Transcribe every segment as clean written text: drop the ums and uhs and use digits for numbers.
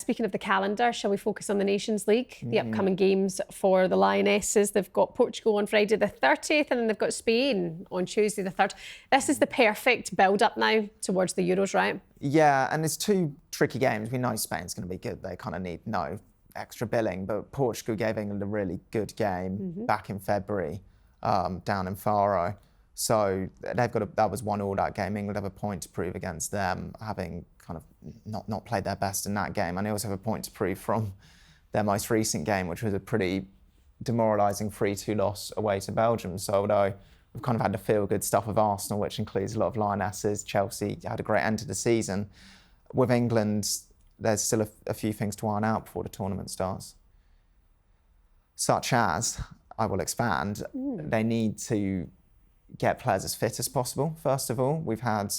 speaking of the calendar, shall we focus on the Nations League? The upcoming games for the Lionesses. They've got Portugal on Friday the 30th, and then they've got Spain on Tuesday the 3rd. This is the perfect build-up now towards the Euros, right? Yeah, and it's two tricky games. We know Spain's going to be good. They kind of need no extra billing, but Portugal gave England a really good game back in February down in Faro. So they've got that was 1-1 that game. England have a point to prove against them, having kind of not played their best in that game. And they also have a point to prove from their most recent game, which was a pretty demoralising 3-2 loss away to Belgium. So although we've kind of had the feel-good stuff of Arsenal, which includes a lot of Lionesses, Chelsea had a great end to the season. With England, there's still a few things to iron out before the tournament starts. Such as, I will expand, they need to get players as fit as possible, first of all. We've had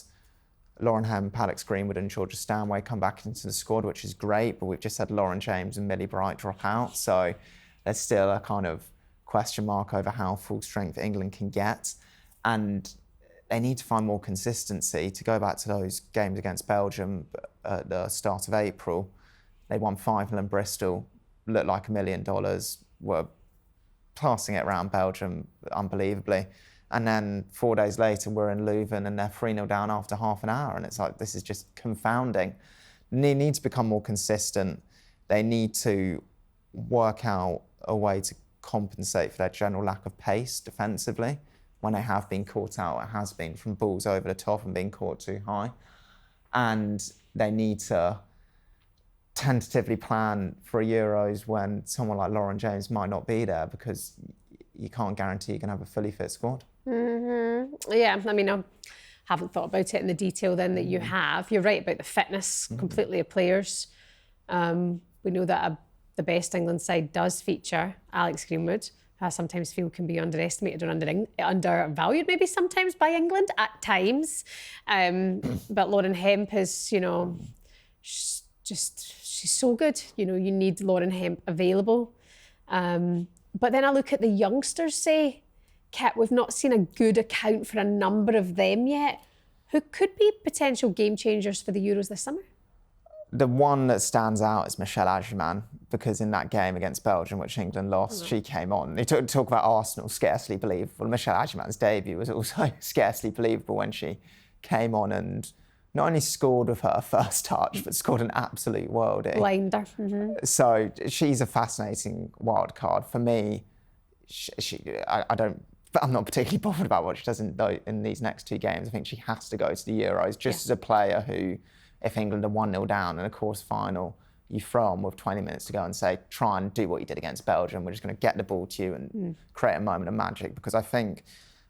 Lauren Hemp, Alex Greenwood and Georgia Stanway come back into the squad, which is great, but we've just had Lauren James and Millie Bright drop out. So there's still a kind of question mark over how full strength England can get. And they need to find more consistency. To go back to those games against Belgium at the start of April, they won 5-0 in Bristol, looked like $1 million, were passing it around Belgium unbelievably. And then 4 days later, we're in Leuven and they're 3-0 down after half an hour. And it's like, this is just confounding. They need to become more consistent. They need to work out a way to compensate for their general lack of pace defensively. When they have been caught out, it has been from balls over the top and being caught too high. And they need to tentatively plan for Euros when someone like Lauren James might not be there, because you can't guarantee you can have a fully fit squad. Yeah, I mean, I haven't thought about it in the detail then that you have. You're right about the fitness completely of players. We know that the best England side does feature Alex Greenwood, who I sometimes feel can be underestimated or undervalued maybe sometimes by England at times. But Lauren Hemp is, you know, she's so good. You know, you need Lauren Hemp available. But then I look at the youngsters, say, Kit, we've not seen a good account for a number of them yet, who could be potential game changers for the Euros this summer. The one that stands out is Michelle Aiman, because in that game against Belgium, which England lost, she came on. They talk about Arsenal, scarcely believable. Michelle Aiman's debut was also scarcely believable when she came on and not only scored with her first touch, but scored an absolute worldie. Blinder. So she's a fascinating wild card. For me, I'm not particularly bothered about what she does in these next two games. I think she has to go to the Euros just as a player who, if England are 1-0 down in a quarter final, you throw on with 20 minutes to go and say, try and do what you did against Belgium. We're just going to get the ball to you and create a moment of magic. Because I think,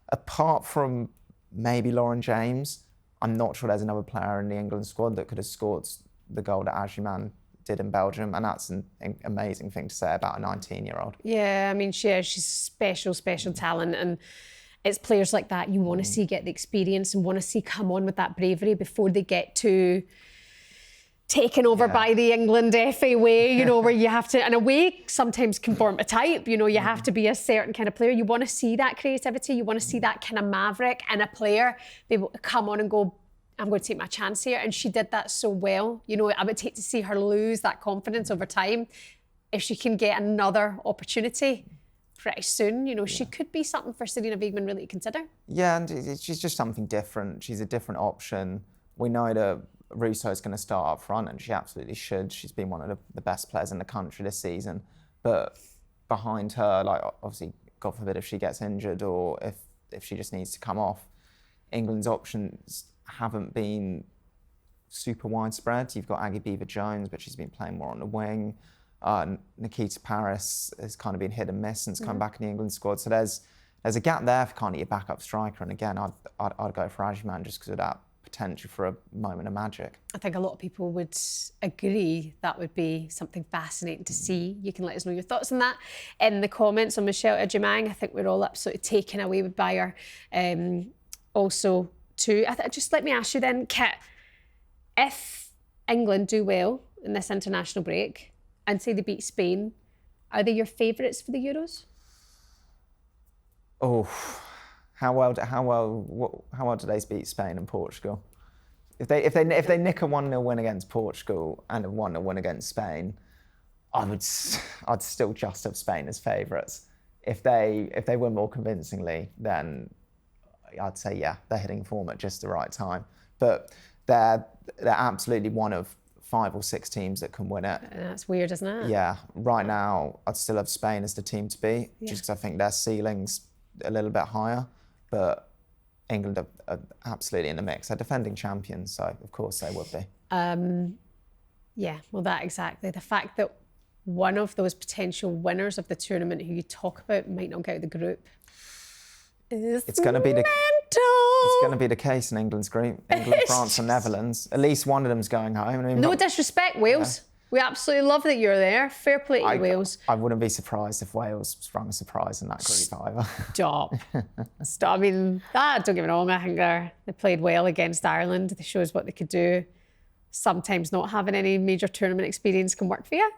apart from maybe Lauren James, I'm not sure there's another player in the England squad that could have scored the goal that Aiman did in Belgium, and that's an amazing thing to say about a 19-year-old. Yeah, I mean, she's special talent, and it's players like that you want to see get the experience and want to see come on with that bravery before they get to taken over by the England FA way, you know, where you have to, in a way, sometimes conform to type, you know, you have to be a certain kind of player. You want to see that creativity, you want to see that kind of maverick in a player be able to come on and go, I'm going to take my chance here. And she did that so well. You know, I would hate to see her lose that confidence over time. If she can get another opportunity pretty soon, you know, she could be something for Sarina Wiegman really to consider. Yeah, and she's just something different. She's a different option. We know that Russo's going to start up front, and she absolutely should. She's been one of the best players in the country this season. But behind her, like, obviously, God forbid if she gets injured or if she just needs to come off, England's options haven't been super widespread. You've got Aggie Beaver-Jones, but she's been playing more on the wing. Nikita Paris has kind of been hit and miss since coming back in the England squad. So there's a gap there for kind of your backup striker. And again, I'd go for Aiman just because of that potential for a moment of magic. I think a lot of people would agree that would be something fascinating to see. You can let us know your thoughts on that in the comments on Michelle Aiman. I think we're all absolutely taken away by her. Also, too, just let me ask you then, Kit, if England do well in this international break and say they beat Spain, are they your favourites for the Euros? Oh, how well do they beat Spain and Portugal? If they nick a 1-0 win against Portugal and a 1-0 win against Spain, I'd still just have Spain as favourites. If they win more convincingly, then I'd say yeah, they're hitting form at just the right time. But they're absolutely one of 5 or 6 teams that can win it. That's weird, isn't it? Yeah, right now I'd still have Spain as the team to beat, just because I think their ceiling's a little bit higher. But England are absolutely in the mix. They're defending champions, so of course they would be. Yeah, well, that exactly. The fact that one of those potential winners of the tournament who you talk about might not get out of the group is It's going to be the case in England's group. England, France, and Netherlands. At least one of them's going home. I mean, no disrespect, Wales. Yeah. We absolutely love that you're there. Fair play to Wales. I wouldn't be surprised if Wales sprung a surprise in that group either. Stop. I mean, don't get me wrong. I think they played well against Ireland. They showed us what they could do. Sometimes not having any major tournament experience can work for you.